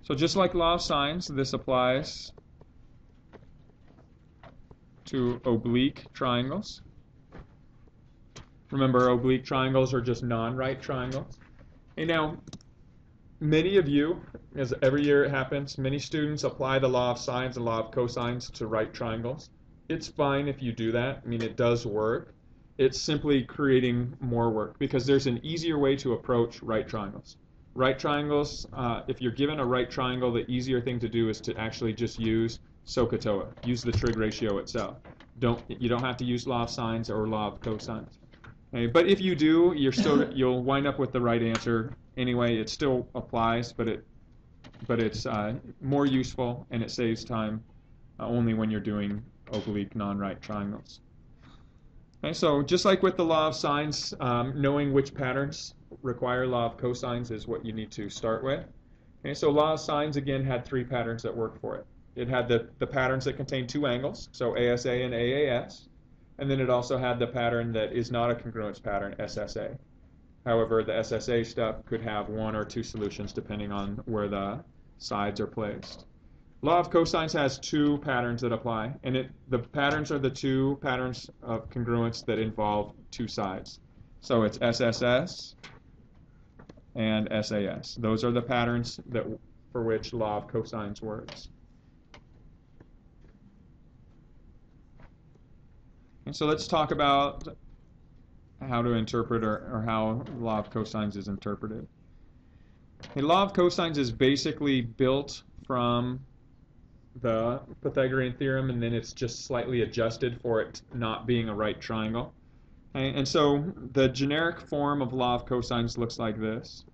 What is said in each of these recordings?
So just like law of sines, this applies to oblique triangles. Remember, oblique triangles are just non-right triangles. And now, many of you, as every year it happens, many students apply the law of sines and law of cosines to right triangles. It's fine if you do that. I mean, it does work. It's simply creating more work because there's an easier way to approach right triangles. Right triangles, if you're given a right triangle, the easier thing to do is to actually just use SOHCAHTOA, use the trig ratio itself. You don't have to use law of sines or law of cosines. Okay, but if you do, you'll wind up with the right answer anyway. It still applies, but it's more useful and it saves time only when you're doing oblique non-right triangles. Okay, so just like with the law of sines, knowing which patterns require law of cosines is what you need to start with. Okay, so law of sines again had three patterns that worked for it. It had the patterns that contain two angles, so ASA and AAS, and then it also had the pattern that is not a congruence pattern, SSA. However, the SSA stuff could have one or two solutions depending on where the sides are placed. Law of cosines has two patterns that apply, and the patterns are the two patterns of congruence that involve two sides. So it's SSS and SAS. Those are the patterns for which law of cosines works. And so let's talk about how to interpret or how law of cosines is interpreted. The law of cosines is basically built from the Pythagorean theorem, and then it's just slightly adjusted for it not being a right triangle. Okay? And so the generic form of law of cosines looks like this.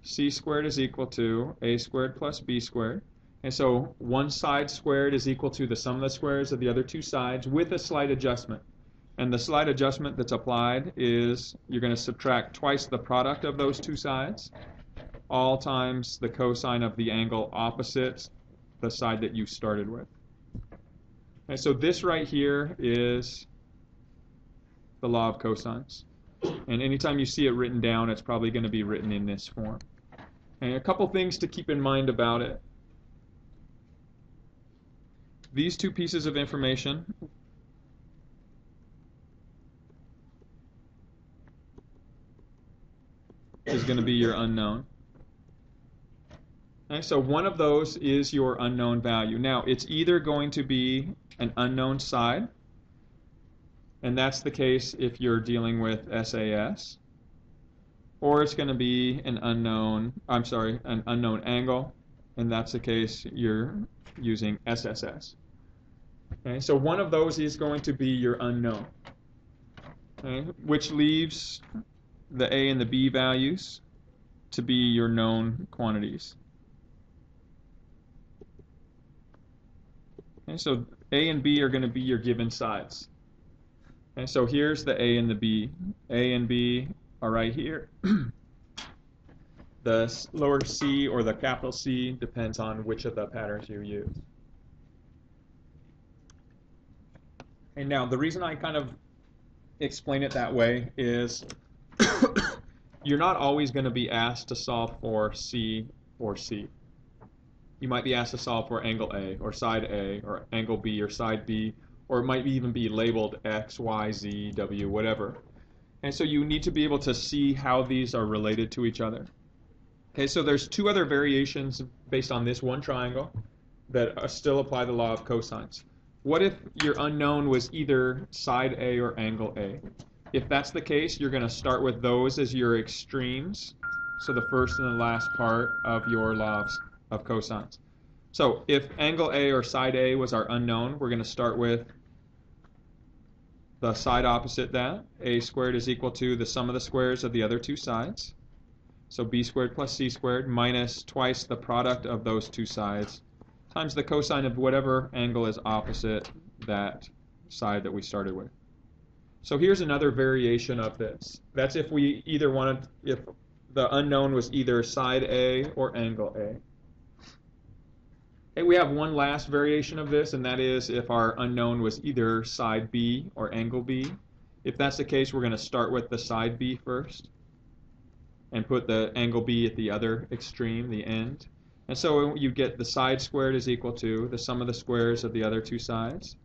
C squared is equal to A squared plus B squared. And so one side squared is equal to the sum of the squares of the other two sides with a slight adjustment. And the slight adjustment that's applied is you're going to subtract twice the product of those two sides, all times the cosine of the angle opposite the side that you started with. Okay, so this right here is the law of cosines. And anytime you see it written down, it's probably going to be written in this form. And a couple things to keep in mind about it. These two pieces of information is going to be your unknown. Okay, so one of those is your unknown value. Now, it's either going to be an unknown side, and that's the case if you're dealing with SAS, or it's going to be an unknown angle, and that's the case you're using SSS. Okay, so one of those is going to be your unknown, okay, which leaves the A and the B values to be your known quantities. Okay, so A and B are going to be your given sides. Okay, so here's the A and the B. A and B are right here. The lower c or the capital C depends on which of the patterns you use. And now the reason I kind of explain it that way is you're not always going to be asked to solve for C or C. You might be asked to solve for angle A or side A or angle B or side B, or it might even be labeled X, Y, Z, W, whatever. And so you need to be able to see how these are related to each other. Okay, so there's two other variations based on this one triangle that still apply the law of cosines. What if your unknown was either side A or angle A? If that's the case, you're going to start with those as your extremes, so the first and the last part of your law of cosines. So if angle A or side A was our unknown, we're going to start with the side opposite that. A squared is equal to the sum of the squares of the other two sides. So B squared plus C squared minus twice the product of those two sides times the cosine of whatever angle is opposite that side that we started with. So here's another variation of this. That's if we either wanted, if the unknown was either side A or angle A. And we have one last variation of this, and that is if our unknown was either side B or angle B. If that's the case, we're going to start with the side B first and put the angle B at the other extreme, the end. And so you get the side squared is equal to the sum of the squares of the other two sides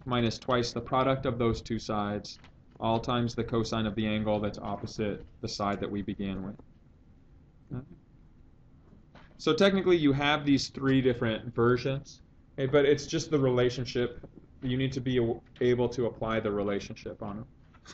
minus twice the product of those two sides, all times the cosine of the angle that's opposite the side that we began with. Okay. So technically you have these three different versions, okay, but it's just the relationship. You need to be able to apply the relationship on them.